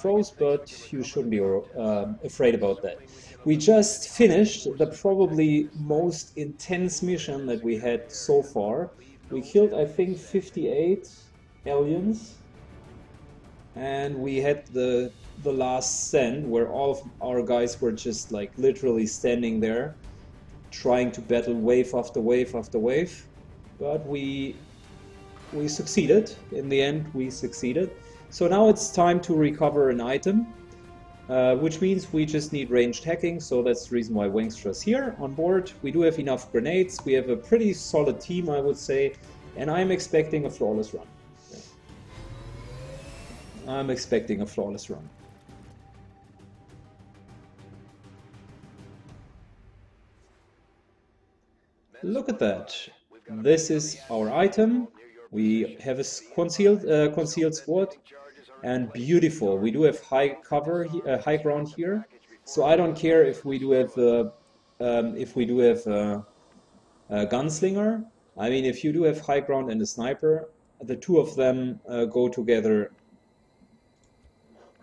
froze, but you shouldn't be afraid about that. We just finished the probably most intense mission that we had so far. We killed, I think, 58 aliens, and we had the last stand where all of our guys were just like literally standing there trying to battle wave after wave after wave, but we succeeded. In the end, we succeeded. So now it's time to recover an item, which means we just need ranged hacking, so that's the reason why Wangstra's here on board. We do have enough grenades, we have a pretty solid team, I would say, and I'm expecting a flawless run. I'm expecting a flawless run. Look at that. This is our item. We have a concealed squad, and beautiful. We do have high cover, high ground here. So I don't care if we do have a gunslinger. I mean, if you do have high ground and a sniper, the two of them go together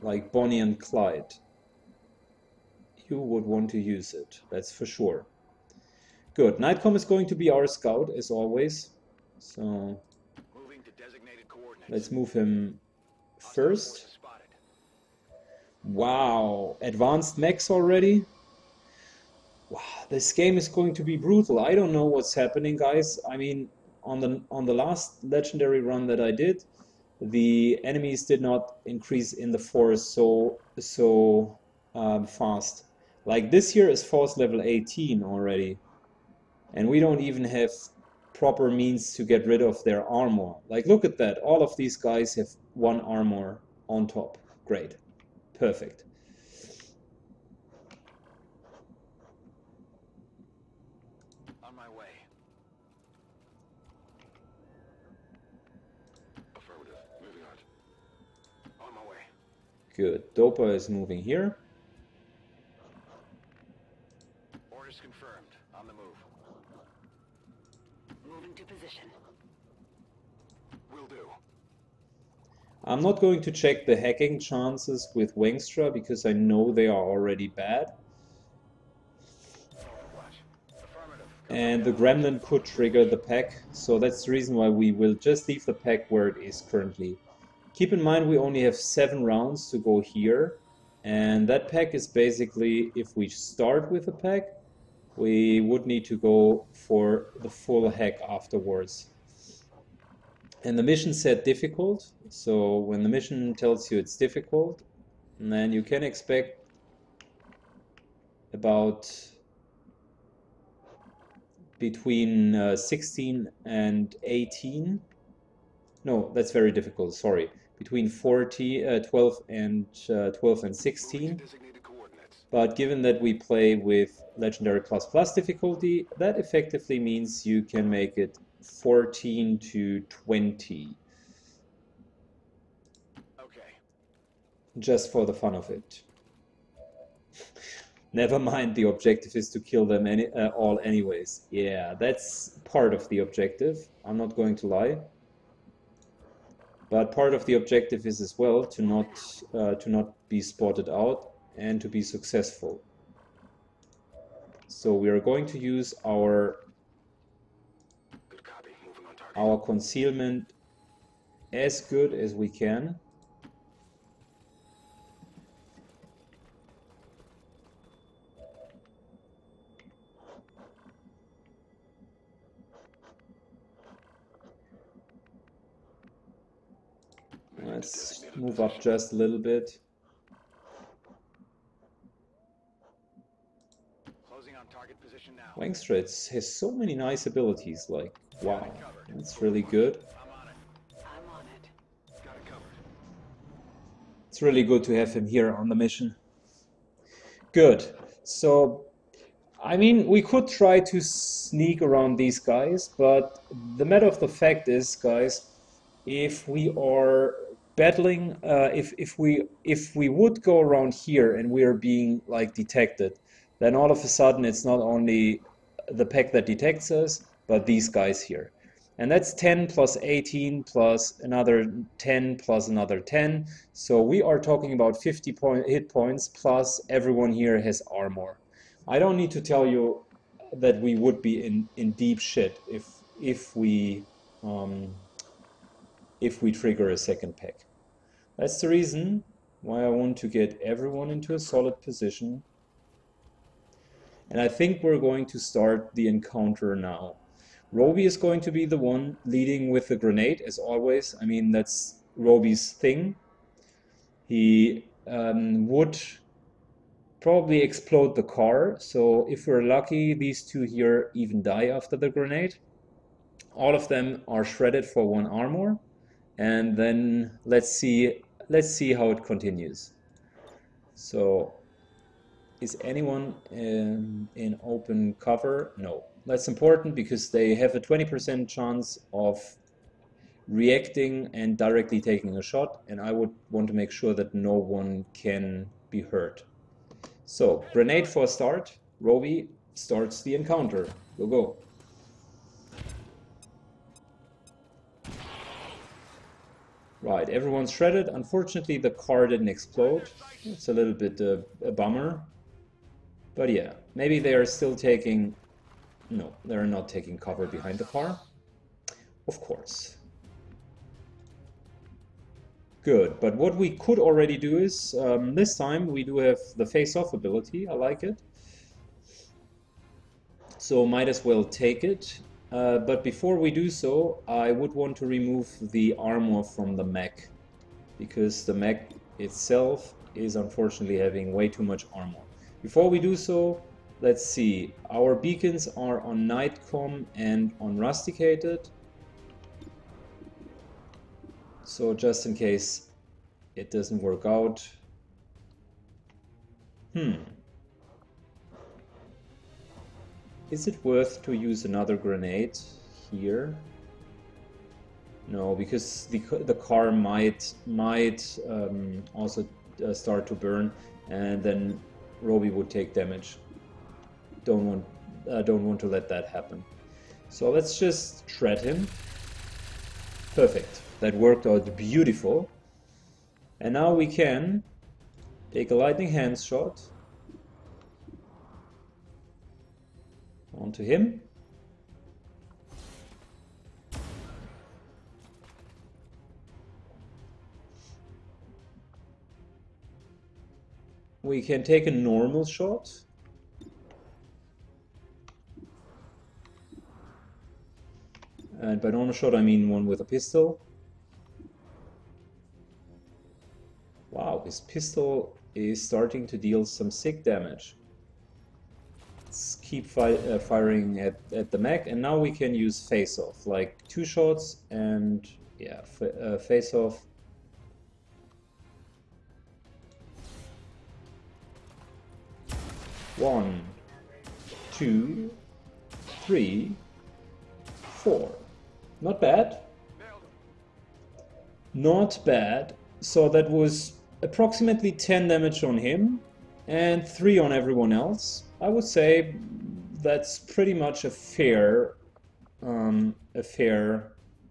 like Bonnie and Clyde. You would want to use it, that's for sure. Good. Nightcom is going to be our scout, as always. So let's move him first. Wow, advanced mechs already? Wow, this game is going to be brutal. I don't know what's happening, guys. I mean, on the last legendary run that I did, the enemies did not increase in the force so fast. Like this here is force level 18 already, and we don't even have proper means to get rid of their armor. Like, look at that. All of these guys have one armor on top. Great. Perfect. On my way. Affirmative. Moving on. On my way. Good. Dopa is moving here. Orders confirmed. On the move. Moving to position. Will do. I'm not going to check the hacking chances with Wangstra because I know they are already bad. And the Gremlin could trigger the pack, so that's the reason why we will just leave the pack where it is currently. Keep in mind we only have 7 rounds to go here, and that pack is basically, if we start with a pack, we would need to go for the full hack afterwards. And the mission said difficult, so when the mission tells you it's difficult, then you can expect about between 16 and 18. No, that's very difficult, sorry. Between 12 and 16. But given that we play with Legendary ++ difficulty, that effectively means you can make it 14 to 20. Okay. Just for the fun of it. Never mind, the objective is to kill them all anyways. Yeah, that's part of the objective, I'm not going to lie. But part of the objective is as well to not be spotted out and to be successful. So we are going to use our concealment as good as we can. Let's move up just a little bit. Closing on target position now. Wangstra has so many nice abilities, like, wow, that's really good. I'm on it. Got it covered. It's really good to have him here on the mission. Good. So, I mean, we could try to sneak around these guys, but the matter of the fact is, guys, if we are battling, if we would go around here and we are being like detected, then all of a sudden it's not only the pack that detects us, but these guys here. And that's 10 plus 18 plus another 10 plus another 10. So we are talking about 50 hit points plus everyone here has armor. I don't need to tell you that we would be in deep shit if we trigger a second pack. That's the reason why I want to get everyone into a solid position. And I think we're going to start the encounter now. Roby is going to be the one leading with the grenade, as always. I mean, that's Roby's thing. He would probably explode the car, so if we're lucky, these two here even die after the grenade. All of them are shredded for 1 armor, and then let's see how it continues. So, is anyone in open cover? No. That's important because they have a 20% chance of reacting and directly taking a shot, and I would want to make sure that no one can be hurt. So, grenade for start. Roby starts the encounter. Go, go. Right, everyone's shredded. Unfortunately, the car didn't explode. It's a little bit a bummer. But yeah, maybe they are still taking... No, they're not taking cover behind the car. Of course. Good, but what we could already do is, this time we do have the face-off ability. I like it. So might as well take it. But before we do so, I would want to remove the armor from the mech, because the mech itself is unfortunately having way too much armor. Before we do so, let's see. Our beacons are on Nightcom and on Rusticated. So just in case it doesn't work out. Is it worth to use another grenade here? No, because the car might also start to burn, and then Roby would take damage. Don't want to let that happen. So let's just shred him. Perfect. That worked out beautiful. And now we can take a lightning hands shot onto him. We can take a normal shot. And by normal shot I mean one with a pistol. Wow, his pistol is starting to deal some sick damage. Let's keep firing at the mech, and now we can use face-off, like 2 shots and yeah, face-off. One, 2, 3, 4. Not bad. Not bad. So that was approximately 10 damage on him and 3 on everyone else. I would say that's pretty much a fair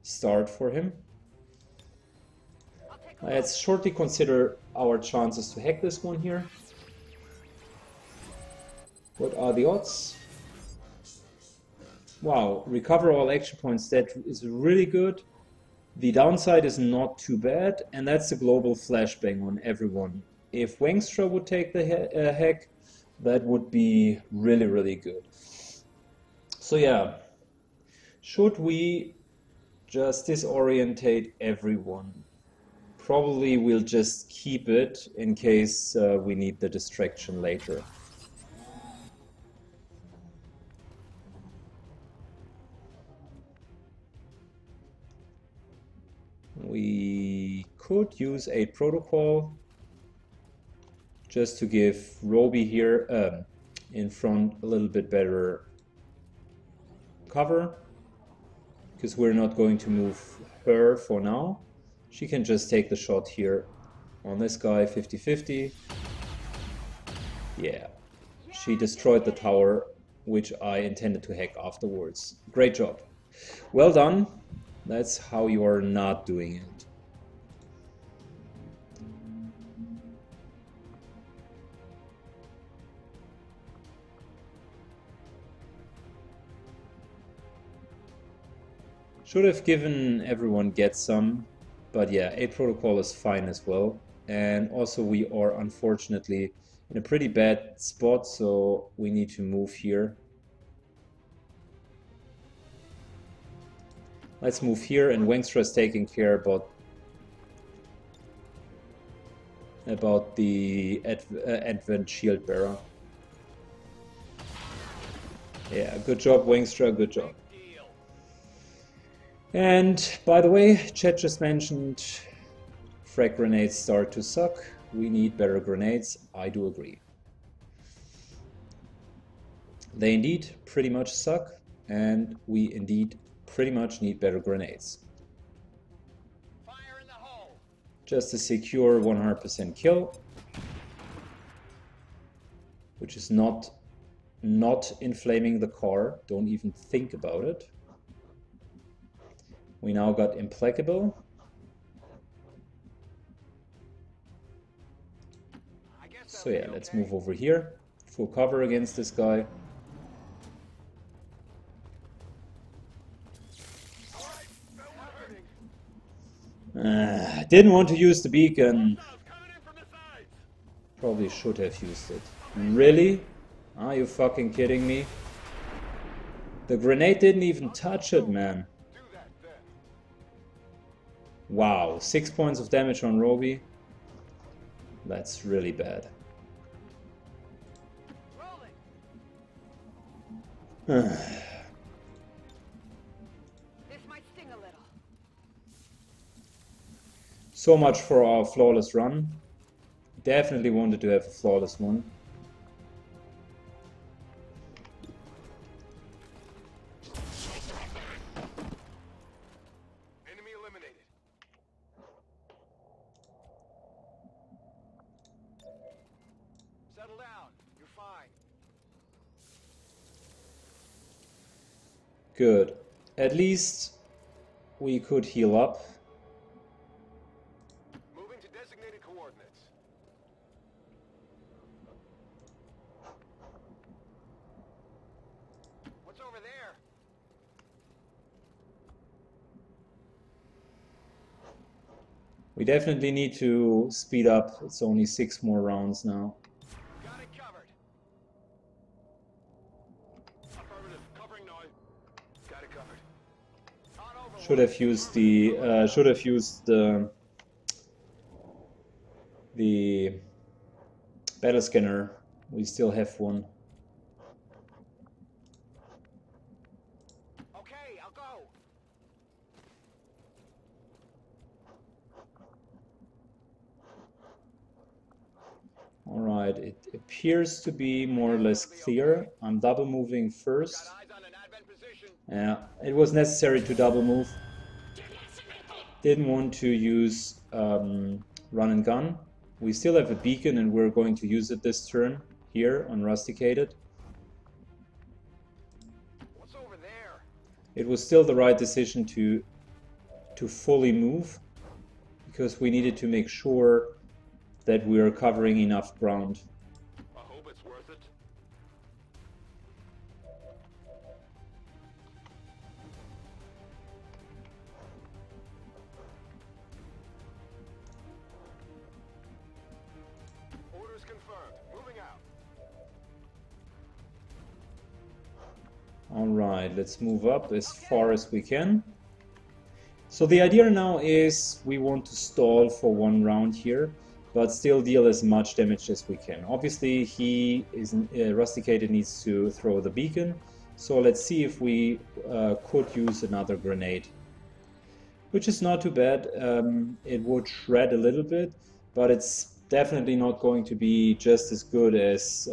start for him. Let's shortly consider our chances to hack this one here. What are the odds? Wow, recover all action points, that is really good. The downside is not too bad, and that's a global flashbang on everyone. If Wangstra would take the hack, that would be really, really good. So yeah, should we just disorientate everyone? Probably we'll just keep it in case we need the distraction later. We could use a protocol just to give Roby here in front a little bit better cover, because we're not going to move her for now. She can just take the shot here on this guy, 50-50. Yeah, she destroyed the tower, which I intended to hack afterwards. Great job. Well done. That's how you are not doing it. Should have given everyone get some, but yeah, 8 protocol is fine as well. And also we are unfortunately in a pretty bad spot, so we need to move here. Let's move here, and Wengstra is taking care about the advent shield bearer. Yeah, good job, Wengstra, good job. And by the way, chat just mentioned frag grenades start to suck. We need better grenades. I do agree. They indeed pretty much suck, and we indeed pretty much need better grenades. Fire in the hole. Just a secure 100% kill, which is not inflaming the car. Don't even think about it. We now got implacable. So yeah, let's move over here. Full cover against this guy. Didn't want to use the beacon. Probably should have used it. Really? Are you fucking kidding me? The grenade didn't even touch it, man. Wow, 6 points of damage on Roby. That's really bad. This might sting a little. So much for our flawless run. Definitely wanted to have a flawless one. Enemy eliminated. Settle down. You're fine. Good. At least we could heal up. Moving to designated coordinates. What's over there? We definitely need to speed up. It's only 6 more rounds now. Got it covered. Affirmative. Covering now. Got it covered. On over. Should have used the battle scanner. We still have one. Okay, I'll go. Alright, it appears to be more or less clear. I'm double moving first. Got eyes on an advent position. Yeah, it was necessary to double move. Didn't want to use run and gun. We still have a beacon and we're going to use it this turn here on Rusticated. What's over there? It was still the right decision to fully move, because we needed to make sure that we are covering enough ground. I hope it's worth it. Orders confirmed. Moving out. Alright, let's move up as far as we can. So the idea now is we want to stall for 1 round here, but still deal as much damage as we can. Obviously, he is Rusticated needs to throw the beacon, so let's see if we could use another grenade. Which is not too bad. It would shred a little bit, but it's definitely not going to be just as good as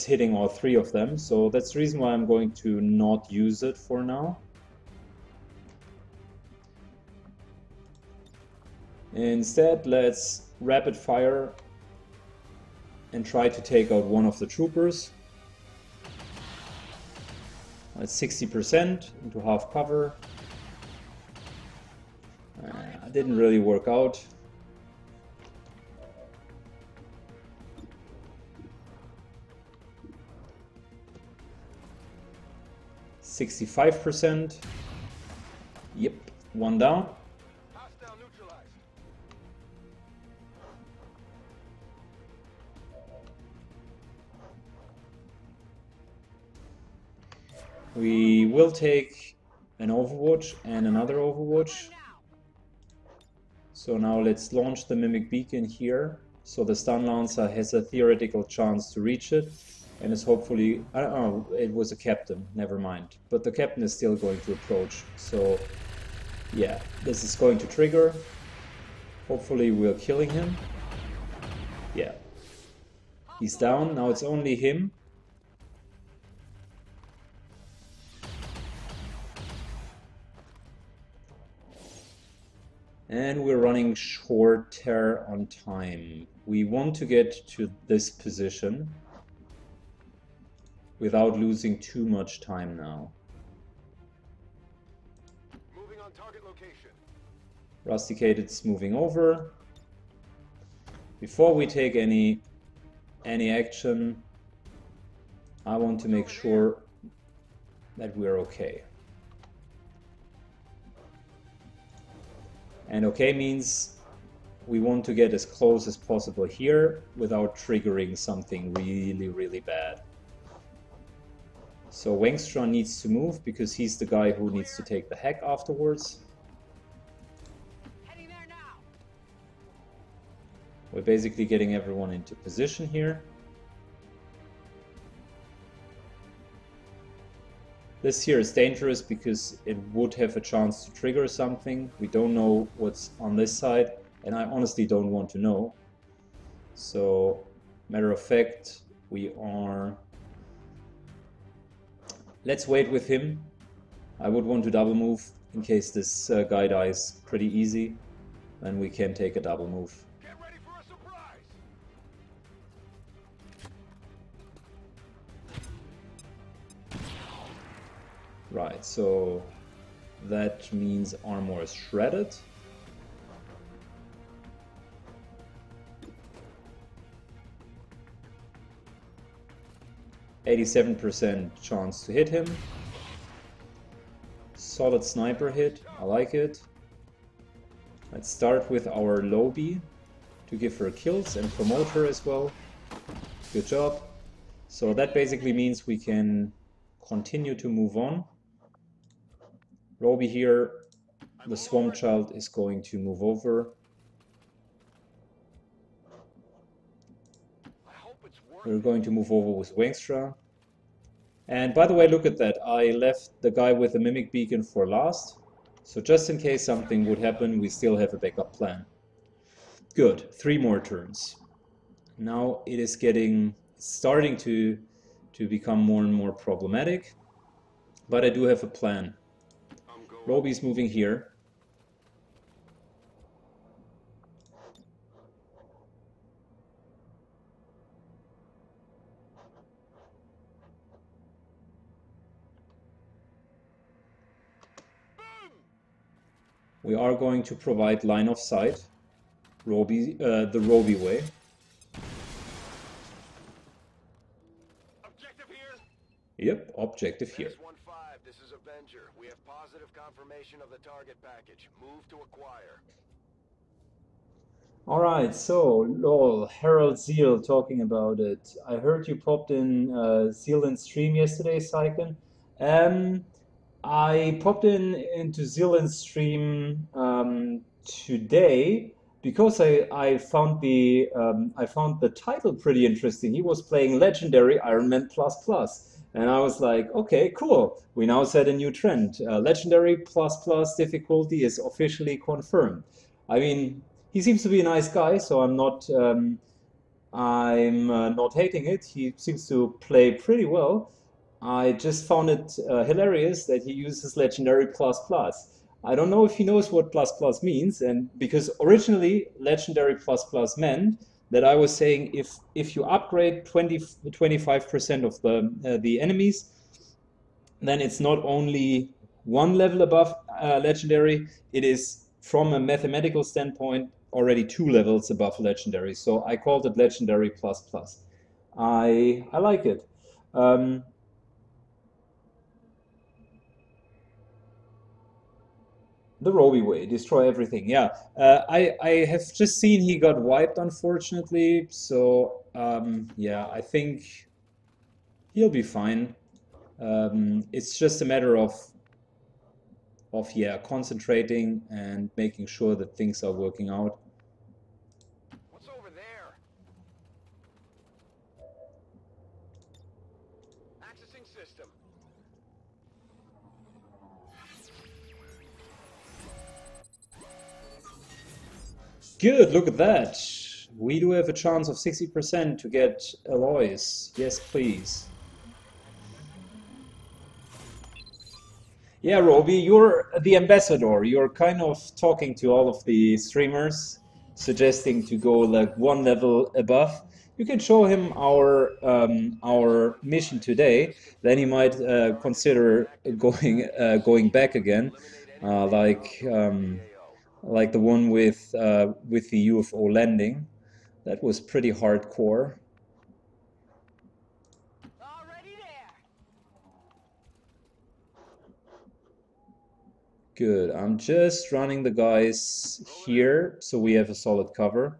hitting all 3 of them. So that's the reason why I'm going to not use it for now. Instead, let's rapid fire and try to take out one of the troopers. It's 60% into half cover. Didn't really work out. %65%. Yep, one down. Hostile neutralized. We will take an Overwatch and another Overwatch. So now let's launch the Mimic Beacon here. So the Stun Lancer has a theoretical chance to reach it. And is hopefully... oh, it was a captain, never mind. But the captain is still going to approach. So yeah, this is going to trigger. Hopefully we're killing him. Yeah. He's down, now it's only him. And we're running shorter on time. We want to get to this position without losing too much time now. Moving on target location. Rusticated's moving over. Before we take any action, I want to make sure that we're okay. And okay means we want to get as close as possible here without triggering something really, really bad. So Wangstra needs to move because he's the guy who needs to take the hack afterwards. Heading there now. We're basically getting everyone into position here. This here is dangerous because it would have a chance to trigger something. We don't know what's on this side, and I honestly don't want to know. So, matter of fact, we are... Let's wait with him. I would want to double move in case this guy dies pretty easy. Then we can take a double move. Get ready for a surprise. Right, so that means armor is shredded. %87% chance to hit him. Solid sniper hit, I like it. Let's start with our Lobby to give her kills and promote her as well. Good job. So that basically means we can continue to move on. Roby here, the Swamp Child, is going to move over. We're going to move over with Wangstra. And by the way, look at that. I left the guy with the Mimic Beacon for last. So just in case something would happen, we still have a backup plan. Good. 3 more turns. Now it is starting to become more and more problematic. But I do have a plan. Roby's moving here. We are going to provide line of sight, the Roby way. Objective here. Yep, objective here. S03, this is Avenger. We have positive confirmation of the target package. Move to acquire. Alright, so, lol, Harold Zeal talking about it. I heard you popped in Zeal in stream yesterday, Syken. I popped into Zeal in stream today because I found the title pretty interesting. He was playing Legendary Ironman ++. And I was like, okay, cool. We now set a new trend. Legendary ++ difficulty is officially confirmed. I mean, he seems to be a nice guy, so I'm not hating it. He seems to play pretty well. I just found it hilarious that he uses Legendary ++. I don't know if he knows what ++ means, and because originally Legendary ++ meant that I was saying if you upgrade 25% of the enemies, then it's not only one level above legendary, it is from a mathematical standpoint already 2 levels above legendary. So I called it legendary plus plus. I like it. The Roby way, destroy everything. Yeah, I have just seen he got wiped, unfortunately. So yeah, I think he'll be fine. It's just a matter of yeah, concentrating and making sure that things are working out. What's over there? Accessing system. Good, look at that. We do have a chance of 60% to get alloys. Yes, please. Yeah, Roby, you're the ambassador. You're kind of talking to all of the streamers, suggesting to go like 1 level above. You can show him our mission today. Then he might consider going back again, like like the one with the UFO landing. That was pretty hardcore. Already there. Good. I'm just running the guys here so we have a solid cover.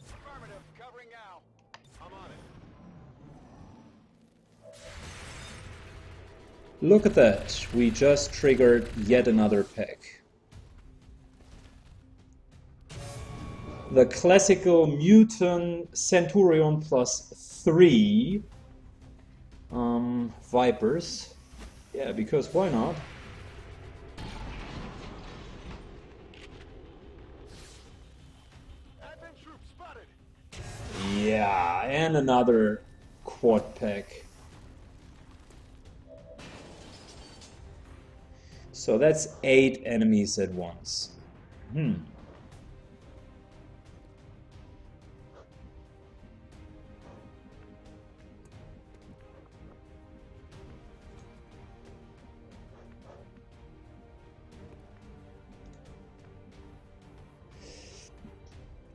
Affirmative. Covering now. I'm on it. Look at that. We just triggered yet another pack. The classical Muton Centurion +3 Vipers. Yeah, because why not? Advent troops spotted. Yeah, and another quad pack. So that's 8 enemies at once.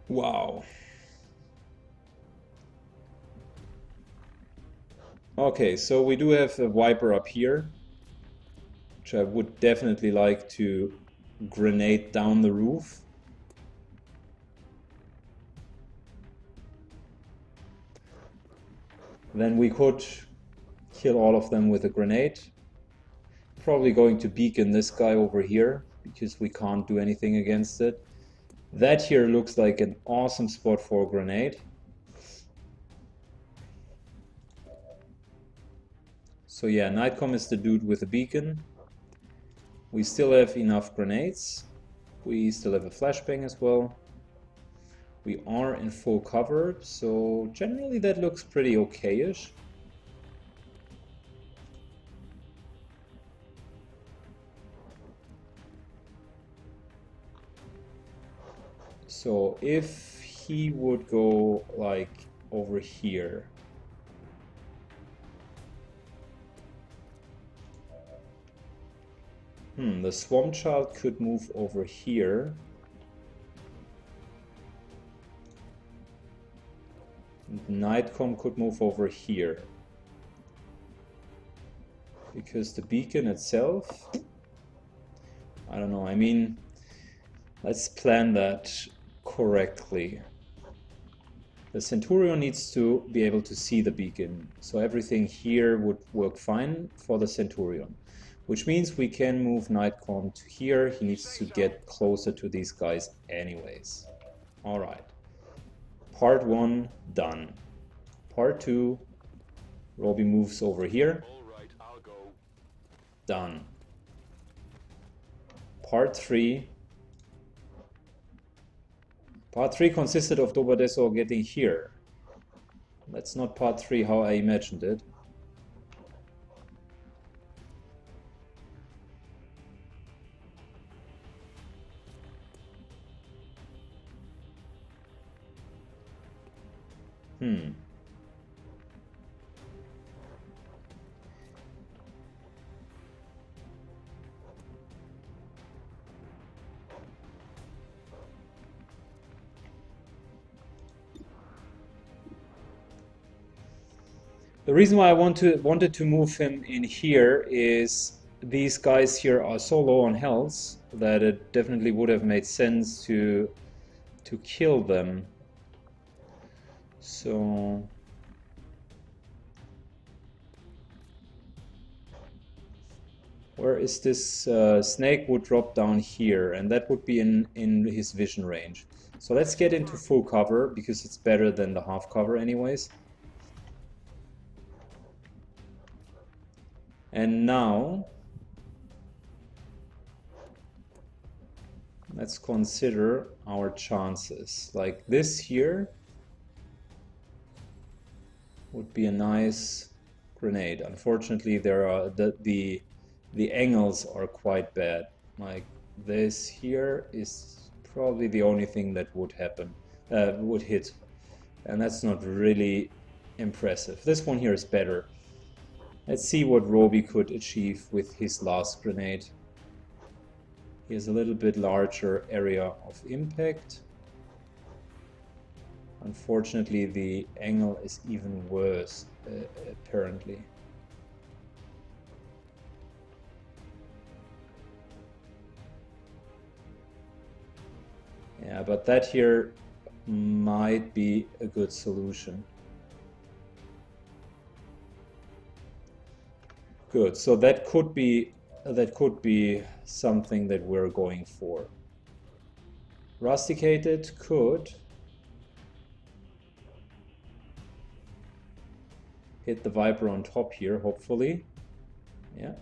Wow. Okay, so we do have a Viper up here, which I would definitely like to grenade down the roof. Then we could kill all of them with a grenade. Probably going to beacon this guy over here, because we can't do anything against it. That here looks like an awesome spot for a grenade. So yeah, Nightcom is the dude with the beacon. We still have enough grenades. We still have a flashbang as well. We are in full cover, so generally that looks pretty okay-ish. So if he would go like over here, the Swamp Child could move over here. Nightcom could move over here. Because the beacon itself, I don't know, I mean, let's plan that correctly. The Centurion needs to be able to see the beacon, so everything here would work fine for the Centurion. Which means we can move Nightcom to here. He needs to get closer to these guys anyways. Alright. Part 1 done. Part 2, Roby moves over here. Alright, I'll go. Done. Part 3. Part 3 consisted of Dobadeso getting here. That's not part 3 how I imagined it. Hmm. The reason why I wanted to move him in here is these guys here are so low on health that it definitely would have made sense to kill them. So where is this snake would drop down here, and that would be in his vision range. So let's get into full cover because it's better than the half cover anyways. And now let's consider our chances. Like this here would be a nice grenade. Unfortunately, there are the angles are quite bad. Like this here is probably the only thing that would happen, would hit, and that's not really impressive. This one here is better. Let's see what Roby could achieve with his last grenade. He has a little bit larger area of impact. Unfortunately, the angle is even worse, apparently. Yeah, but that here might be a good solution. Good, so that could be something that we're going for. Rusticated could hit the Viper on top here, hopefully. Yeah.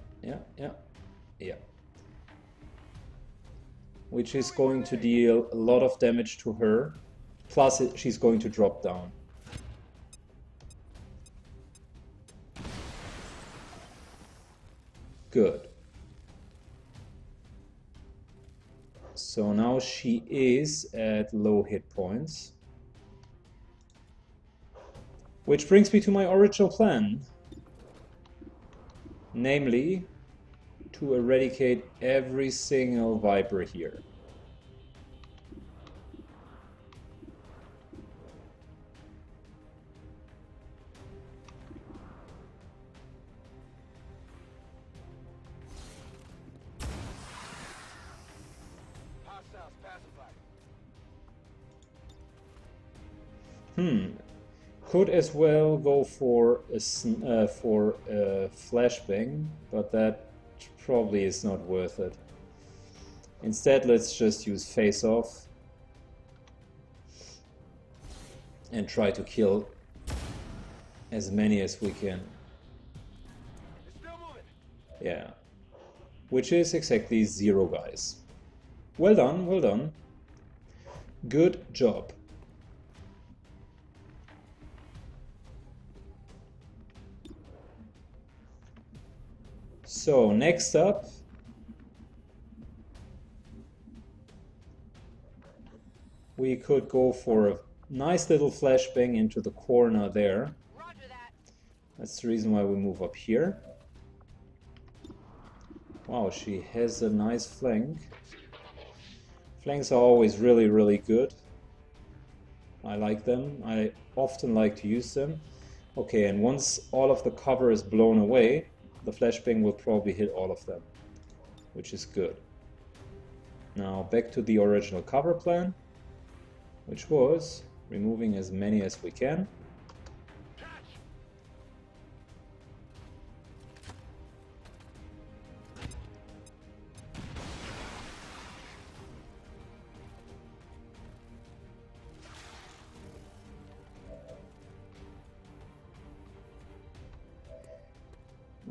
Which is going to deal a lot of damage to her. Plus, she's going to drop down. Good. So now she is at low hit points. Which brings me to my original plan. Namely, to eradicate every single Viper here. Could as well go for a flashbang, but that probably is not worth it. Instead, let's just use face off and try to kill as many as we can. Yeah, which is exactly 0 guys. Well done, well done. Good job. So next up, we could go for a nice little flashbang into the corner there. Roger that. That's the reason why we move up here. Wow, she has a nice flank. Flanks are always really, really good. I like them. I often like to use them. Okay, and once all of the cover is blown away, the flashbang will probably hit all of them, which is good. Now back to the original cover plan, which was removing as many as we can.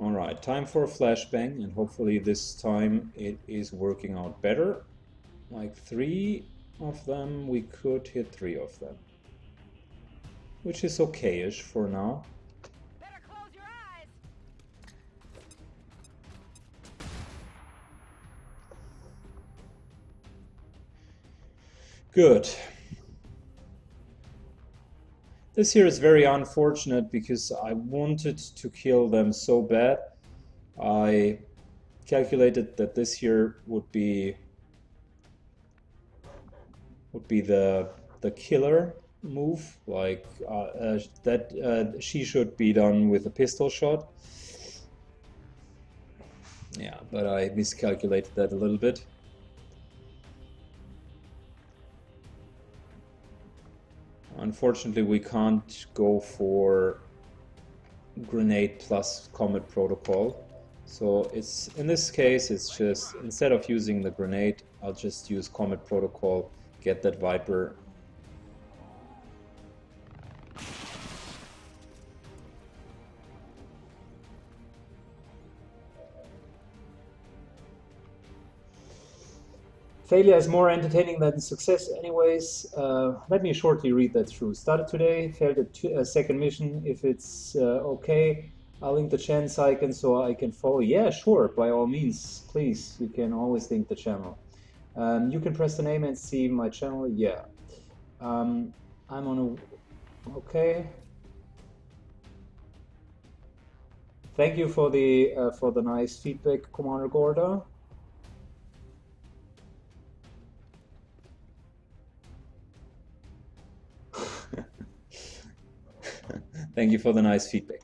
Alright, time for a flashbang, and hopefully this time it is working out better. Like 3 of them, we could hit 3 of them. Which is okay-ish for now. Better close your eyes. Good. This here is very unfortunate because I wanted to kill them so bad. I calculated that this here would be the killer move, like that she should be done with a pistol shot. Yeah, but I miscalculated that a little bit. Unfortunately, we can't go for grenade plus combat protocol. So it's in this case, it's just instead of using the grenade, I'll just use combat protocol, get that Viper. Failure is more entertaining than success anyways. Let me shortly read that through. Started today, failed a second mission. If it's okay, I'll link the chance icon so I can follow. Yeah, sure, by all means, please. You can always link the channel. You can press the name and see my channel. Yeah. I'm on a... Okay. Thank you for the nice feedback, Commander Gorda. Thank you for the nice feedback.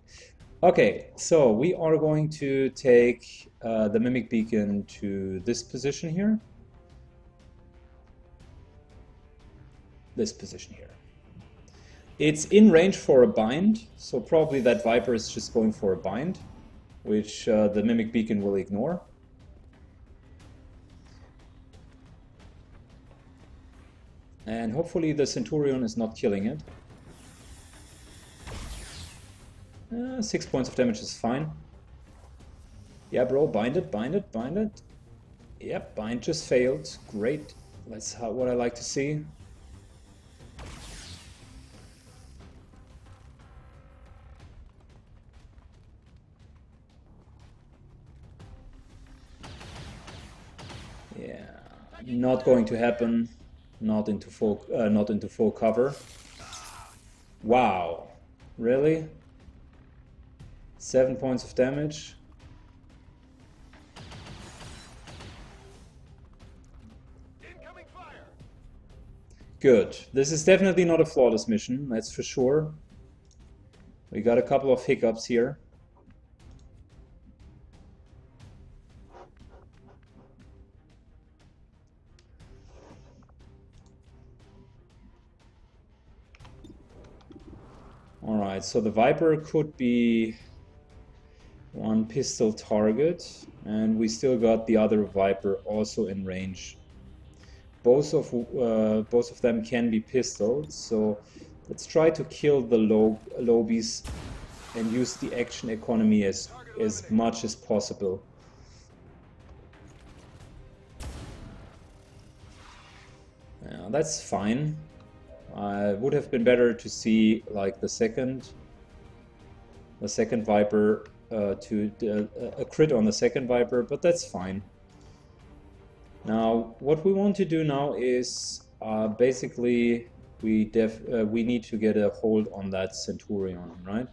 Okay, so we are going to take the Mimic Beacon to this position here. This position here. It's in range for a bind, so probably that Viper is just going for a bind, which the Mimic Beacon will ignore. And hopefully the Centurion is not killing it. 6 points of damage is fine. Yeah, bro, bind it, bind it, bind it. Yep, bind just failed. Great. That's what I like to see. Yeah, not going to happen. Not into full cover. Wow, really? 7 points of damage. Incoming fire. Good. This is definitely not a flawless mission, that's for sure. We got a couple of hiccups here. Alright, so the Viper could be one pistol target, and we still got the other Viper also in range. Both of them can be pistoled, so let's try to kill the lobies and use the action economy as much as possible. Yeah, that's fine. It would have been better to see like the second Viper, a crit on the second Viper, but that's fine. Now, what we want to do now is basically we need to get a hold on that Centurion, right?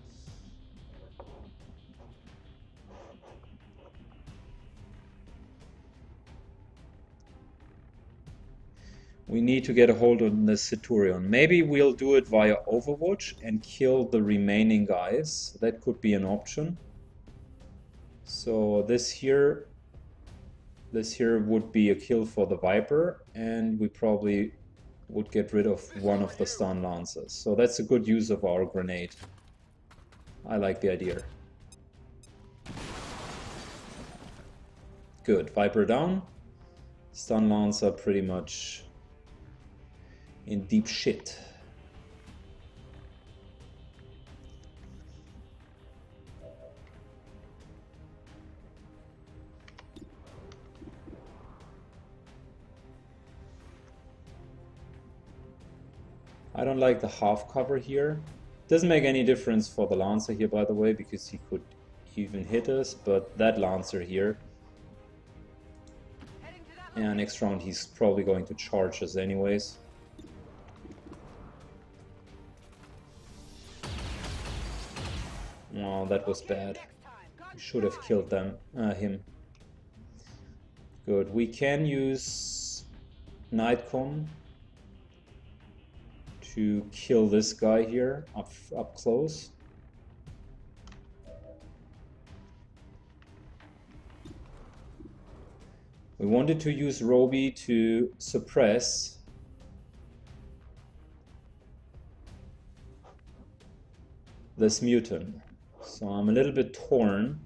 We need to get a hold on the Centurion. Maybe we'll do it via Overwatch and kill the remaining guys. That could be an option. So this here would be a kill for the Viper, and we probably would get rid of one of the stun lancers. So that's a good use of our grenade. I like the idea. Good, Viper down. Stun lancer pretty much in deep shit. I don't like the half cover here. Doesn't make any difference for the Lancer here, by the way, because he could even hit us, but that Lancer here, yeah, next round he's probably going to charge us anyways. Oh, that was bad. We should have killed him. Good. We can use Nightcom to kill this guy here up close. We wanted to use Roby to suppress this mutant. So I'm a little bit torn.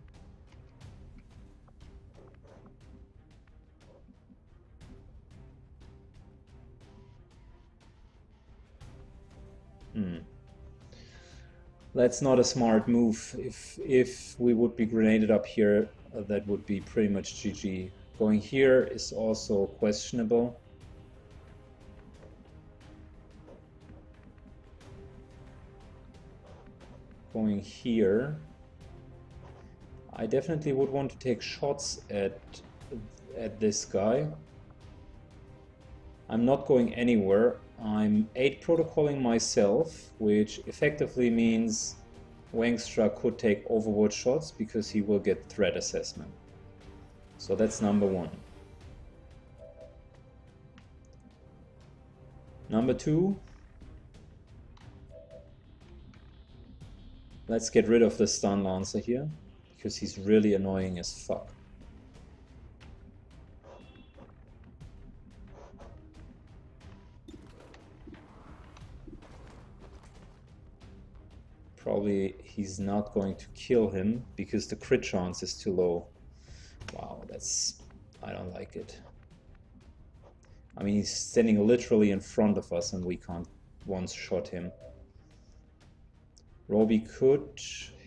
That's not a smart move. If we would be grenaded up here, that would be pretty much GG. Going here is also questionable. Going here, I definitely would want to take shots at this guy. I'm not going anywhere. I'm 8 protocoling myself, which effectively means Wangstra could take overwatch shots because he will get threat assessment. So that's number 1. Number 2, let's get rid of the stun lancer here because he's really annoying as fuck. Probably he's not going to kill him because the crit chance is too low. Wow, I don't like it. I mean, he's standing literally in front of us and we can't one-shot him. Roby could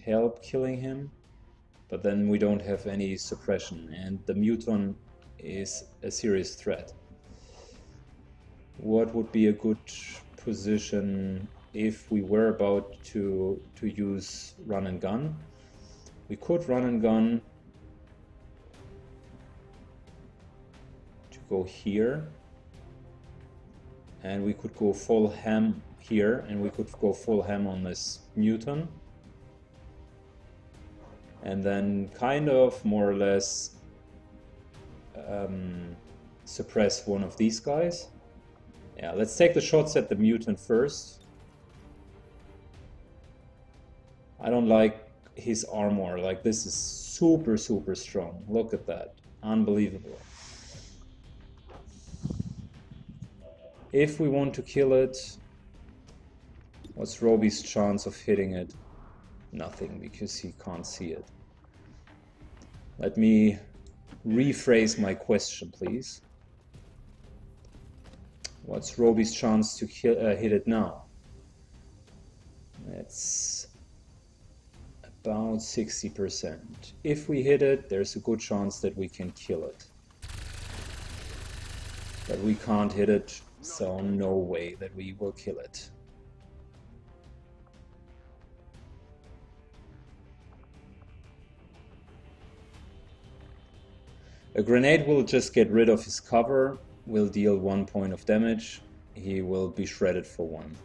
help killing him, but then we don't have any suppression and the Muton is a serious threat. What would be a good position if we were about to use run and gun? We could run and gun to go here, and we could go full ham here, and we could go full ham on this Muton, and then kind of more or less suppress one of these guys. Yeah, let's take the shots at the Mutant first. I don't like his armor, like this is super strong. Look at that, unbelievable. If we want to kill it, what's Roby's chance of hitting it? Nothing, because he can't see it. Let me rephrase my question, please. What's Roby's chance to hit it now? It's about 60%. If we hit it, there's a good chance that we can kill it. But we can't hit it, so no way that we will kill it. A grenade will just get rid of his cover, will deal 1 point of damage, he will be shredded for 1.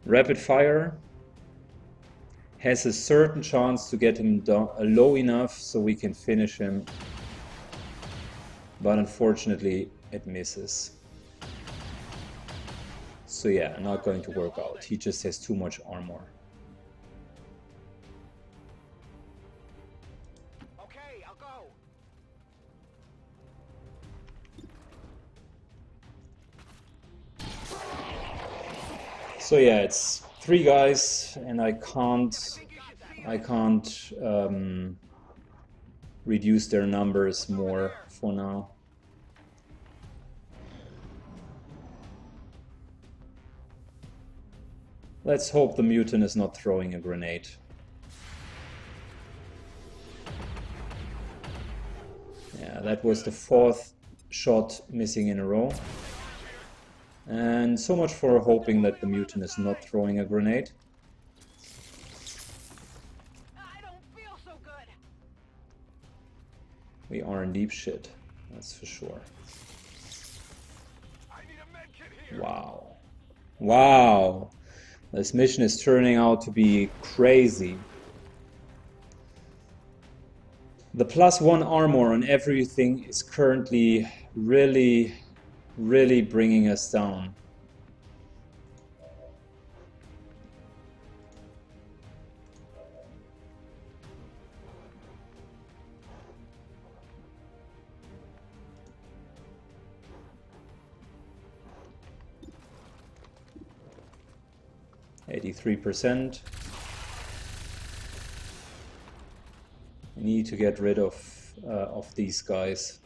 Rapid fire has a certain chance to get him down low enough so we can finish him, but unfortunately it misses. So yeah, not going to work out. He just has too much armor. Okay, I'll go. So yeah, it's 3 guys, and I can't reduce their numbers more for now. Let's hope the mutant is not throwing a grenade. Yeah, that was the 4th shot missing in a row. And so much for hoping that the mutant is not throwing a grenade. I don't feel so good. We are in deep shit, that's for sure. I need a med kit here. Wow. Wow. This mission is turning out to be crazy. The +1 armor on everything is currently really bringing us down. %. We need to get rid of these guys.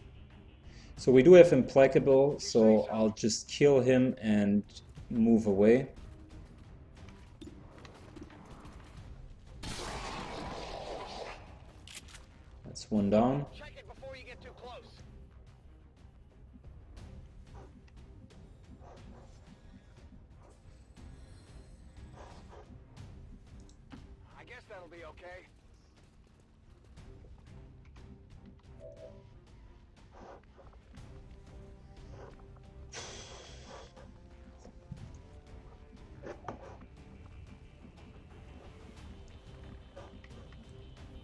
So we do have Implacable, so I'll just kill him and move away. That's one down. Check it before you get too close. I guess that'll be okay.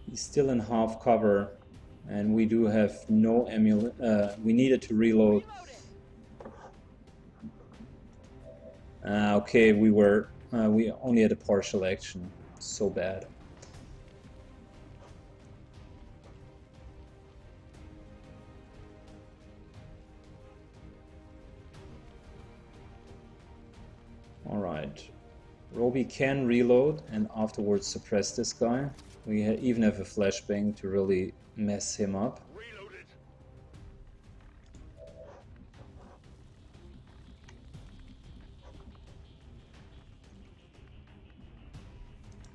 He's still in half cover, and we do have no we needed to reload. Okay, we only had a partial action. So bad. All right, Roby can reload and afterwards suppress this guy. We even have a flashbang to really mess him up. Reloaded.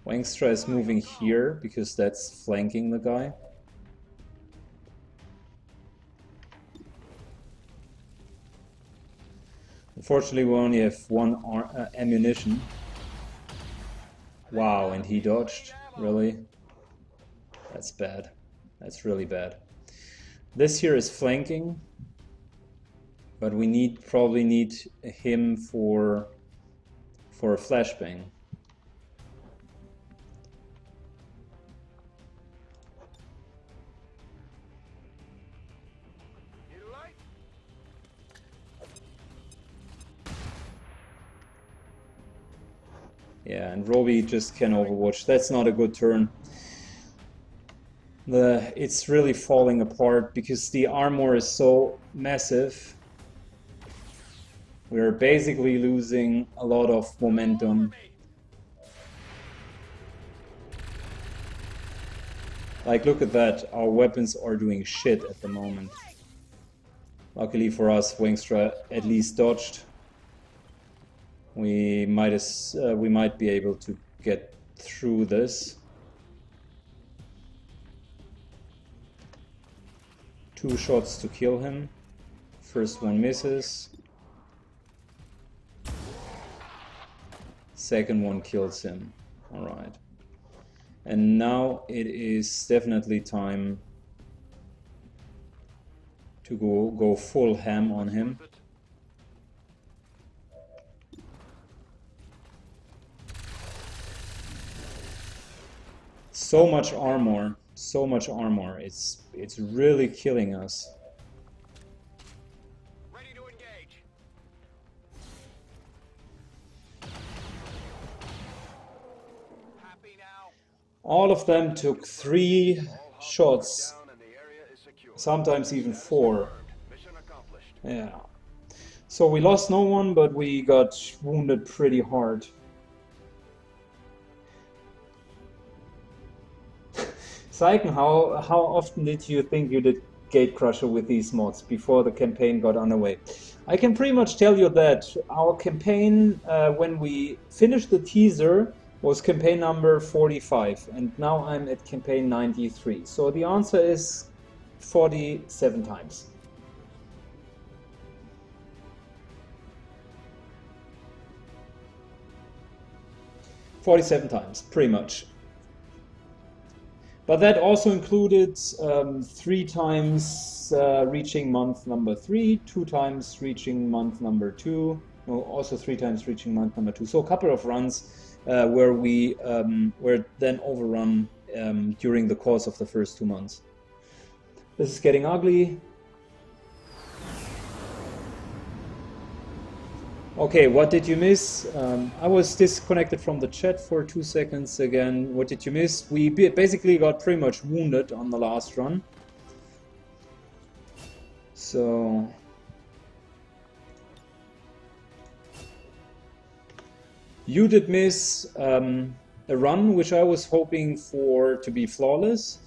Wangstra is moving here because that's flanking the guy. Unfortunately, we only have one ammunition. Wow, and he dodged. Really? That's bad. That's really bad. This here is flanking, but we probably need him for a flashbang. Yeah, and Roby just can overwatch. That's not a good turn. It's really falling apart because the armor is so massive. We're basically losing a lot of momentum. Like, look at that. Our weapons are doing shit at the moment. Luckily for us, Wangstra at least dodged. We might be able to get through this. 2 shots to kill him. First one misses. Second one kills him. Alright. And now it is definitely time to go full ham on him. So much armor, so much armor. It's really killing us. Ready to engage. Happy now. All of them took 3 shots, sometimes even 4. Mission accomplished. Yeah. So we lost no one, but we got wounded pretty hard. Syken, how often did you think you did Gatecrusher with these mods before the campaign got underway? I can pretty much tell you that our campaign, when we finished the teaser, was campaign number 45, and now I'm at campaign 93. So the answer is 47 times. Pretty much. But that also included 3 times reaching month number 3, 2 times reaching month number 2, well, also 3 times reaching month number 2. So a couple of runs where we were then overrun during the course of the first 2 months. This is getting ugly. Okay, what did you miss? I was disconnected from the chat for 2 seconds again. What did you miss? We basically got pretty much wounded on the last run. So... you did miss a run which I was hoping for to be flawless,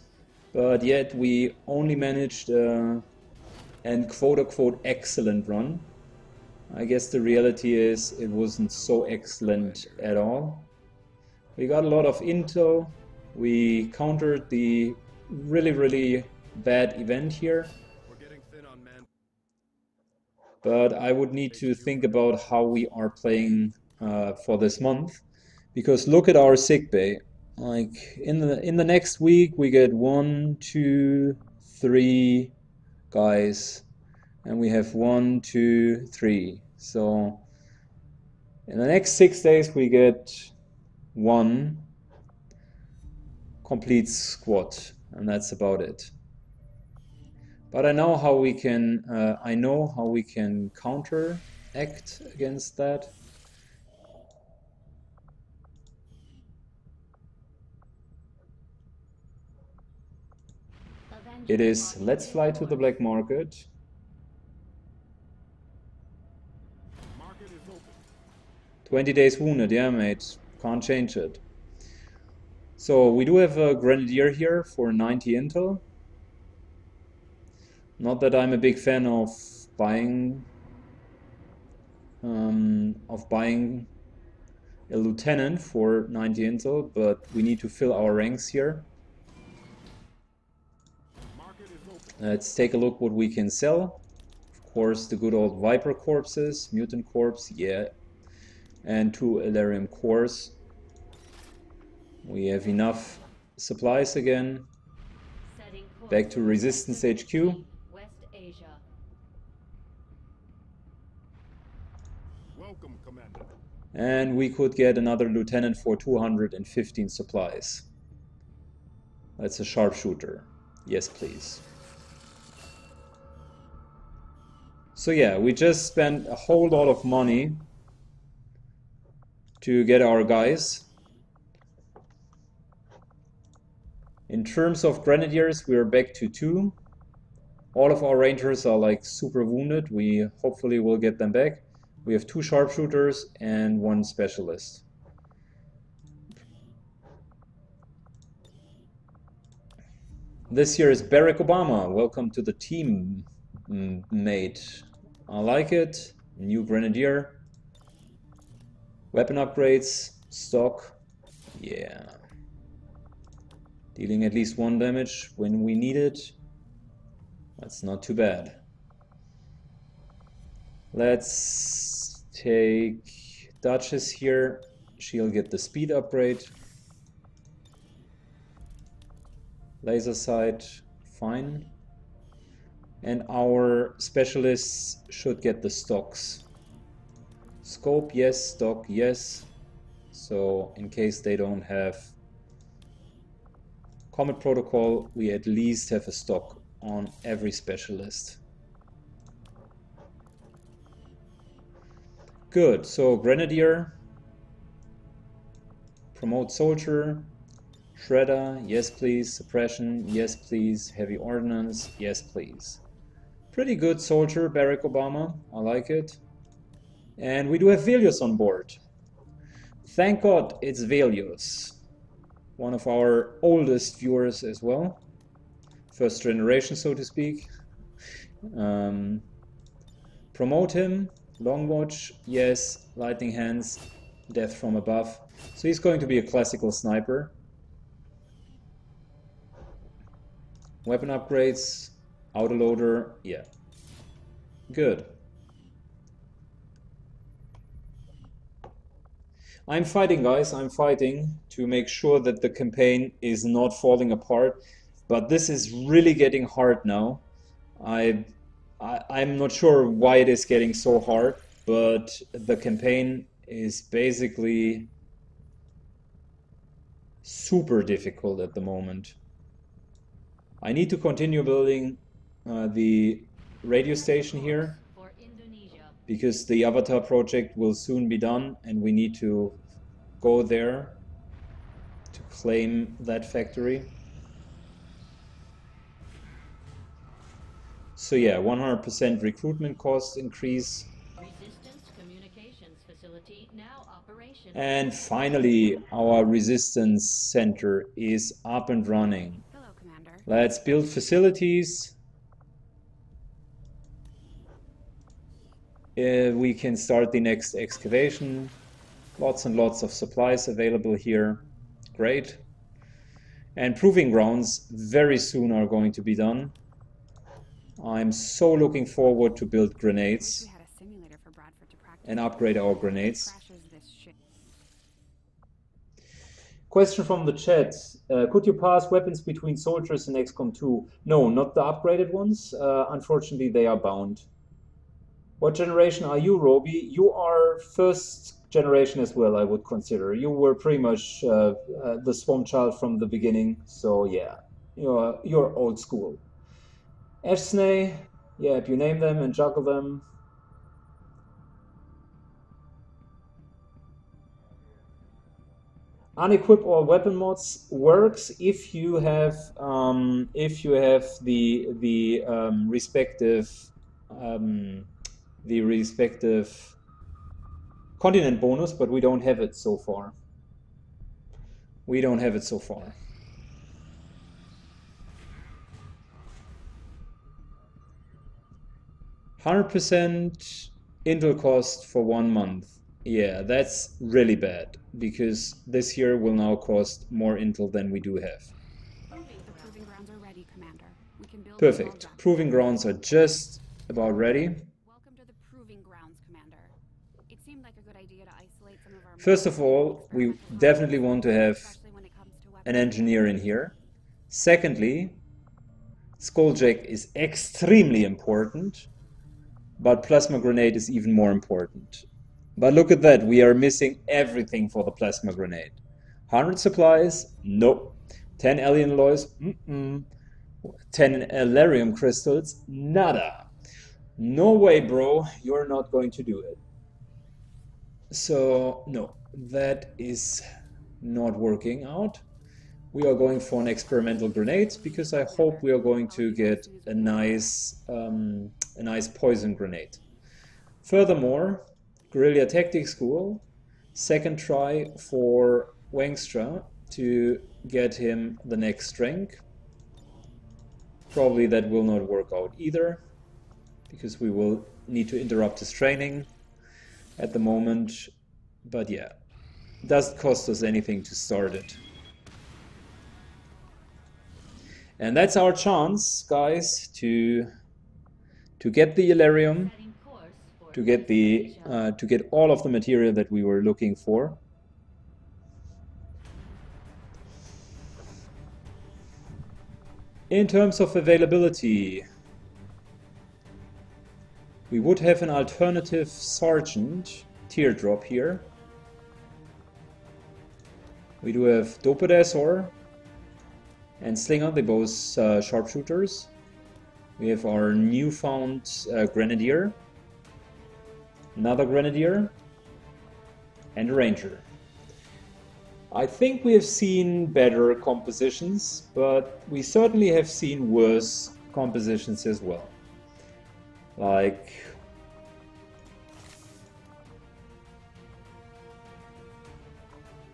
but yet we only managed an quote-unquote excellent run. I guess the reality is it wasn't so excellent at all. We got a lot of intel. We countered the really bad event here. We're getting thin on men. But I would need to think about how we are playing for this month, because look at our sickbay. Like in the next week we get 1, 2, 3 guys. And we have 1, 2, 3. So in the next 6 days we get 1 complete squad, and that's about it. But I know how we can. Counteract against that. It is let's fly to the black market. 20 days wounded, yeah mate, can't change it. So we do have a grenadier here for 90 intel. Not that I'm a big fan of buying a lieutenant for 90 intel, but we need to fill our ranks here. Let's take a look what we can sell. Of course, the good old Viper corpses, mutant corpse, yeah. And 2 Elerium cores. We have enough supplies again. Back to Resistance HQ. West Asia. Welcome, Commander. And we could get another lieutenant for 215 supplies. That's a sharpshooter. Yes, please. So yeah, we just spent a whole lot of money to get our guys. In terms of grenadiers, we are back to 2. All of our rangers are like super wounded. We hopefully will get them back. We have 2 sharpshooters and 1 specialist. This here is Barack Obama. Welcome to the team, mate. I like it. New grenadier. Weapon upgrades, stock, yeah. Dealing at least 1 damage when we need it. That's not too bad. Let's take Duchess here. She'll get the speed upgrade. Laser sight, fine. And our specialists should get the stocks. Scope, yes. Stock, yes. So in case they don't have Comet Protocol, we at least have a stock on every specialist. Good, so Grenadier, promote Soldier, Shredder, yes please, Suppression, yes please, Heavy Ordnance, yes please. Pretty good soldier, Barack Obama, I like it. And we do have Velios on board. Thank God it's Velios, one of our oldest viewers as well. First generation, so to speak. Promote him. Long Watch, yes. Lightning Hands, Death from Above. So he's going to be a classical sniper. Weapon upgrades, autoloader, yeah. Good. I'm fighting, guys, I'm fighting to make sure that the campaign is not falling apart. But this is really getting hard now. I'm not sure why it is getting so hard. but the campaign is basically super difficult at the moment. I need to continue building the radio station here because the Avatar project will soon be done and we need to go there to claim that factory. So yeah, 100% recruitment cost increase. Resistance communications facility now operational. And finally, our resistance center is up and running. Hello, Commander. Let's build facilities. We can start the next excavation. Lots and lots of supplies available here. Great. And proving grounds very soon are going to be done. I'm so looking forward to build grenades and upgrade our grenades. Question from the chat. Could you pass weapons between soldiers in XCOM2? No, not the upgraded ones. Unfortunately, they are bound. What generation are you, Roby? You are first generation as well, I would consider. You were pretty much the Swamp Child from the beginning. So yeah, you're old school. Esney, yeah, if you name them and juggle them. Unequip all weapon mods works if you have the respective continent bonus, but we don't have it so far. We don't have it so far. $100% Intel cost for 1 month. Yeah, that's really bad because this year will now cost more Intel than we do have. The proving grounds are ready, Commander. We can build Perfect. Proving grounds are just about ready. Welcome to the proving grounds, Commander. It seemed like a good idea to isolate some of our First of all, we definitely want to have an engineer in here. Secondly, Skulljack is extremely important, but plasma grenade is even more important. But look at that, we are missing everything for the plasma grenade. 100 supplies? Nope. 10 alien alloys? 10 Elerium crystals? Nada. No way, bro, you're not going to do it. So, no, that is not working out. We are going for an experimental grenade because I hope we are going to get a nice poison grenade. Furthermore, Guerrilla Tactics School, second try for Wangstra to get him the next rank. Probably that will not work out either because we will need to interrupt his training at the moment. But yeah, it doesn't cost us anything to start it. And that's our chance, guys, to get the Elerium, to get all of the material that we were looking for. In terms of availability, we would have an alternative sergeant teardrop here. We do have Dopodesor and Slinger, they both sharpshooters. We have our newfound Grenadier, another Grenadier, and a Ranger. I think we have seen better compositions, but we certainly have seen worse compositions as well. Like,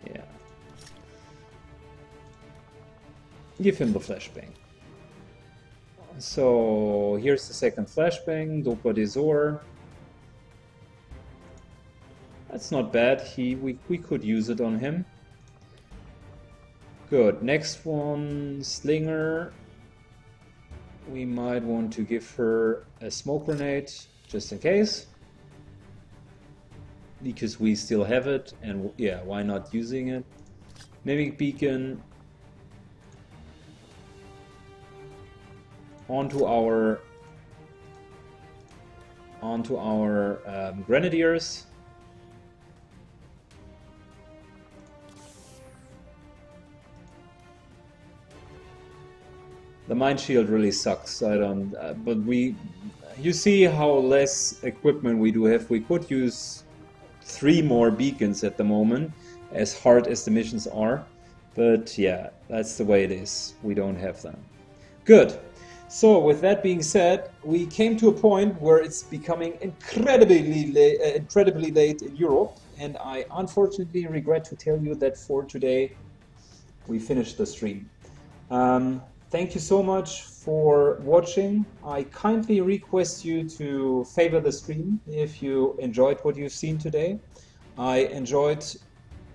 yeah. Give him the flashbang. So here's the second flashbang, Dopodesor. That's not bad. We could use it on him. Good. Next one, Slinger. We might want to give her a smoke grenade just in case, because we still have it, and yeah, why not using it? Mimic beacon onto our onto our grenadiers. The mine shield really sucks. I don't. But you see how less equipment we do have. We could use 3 more beacons at the moment, as hard as the missions are. But yeah, that's the way it is. We don't have them. Good. So with that being said, we came to a point where it's becoming incredibly late in Europe, and I unfortunately regret to tell you that for today we finished the stream. Thank you so much for watching. I kindly request you to favor the stream if you enjoyed what you've seen today. I enjoyed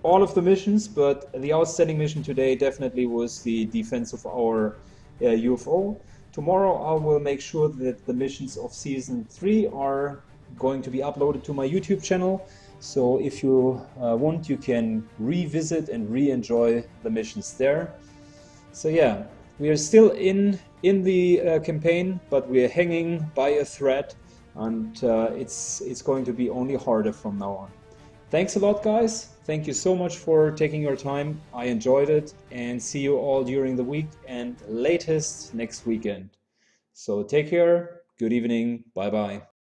all of the missions, but the outstanding mission today definitely was the defense of our UFO. Tomorrow I will make sure that the missions of Season 3 are going to be uploaded to my YouTube channel. So if you want, you can revisit and re-enjoy the missions there. So yeah. We are still in the campaign, but we are hanging by a thread, and it's going to be only harder from now on. Thanks a lot, guys. Thank you so much for taking your time. I enjoyed it, and see you all during the week and latest next weekend. So take care. Good evening. Bye-bye.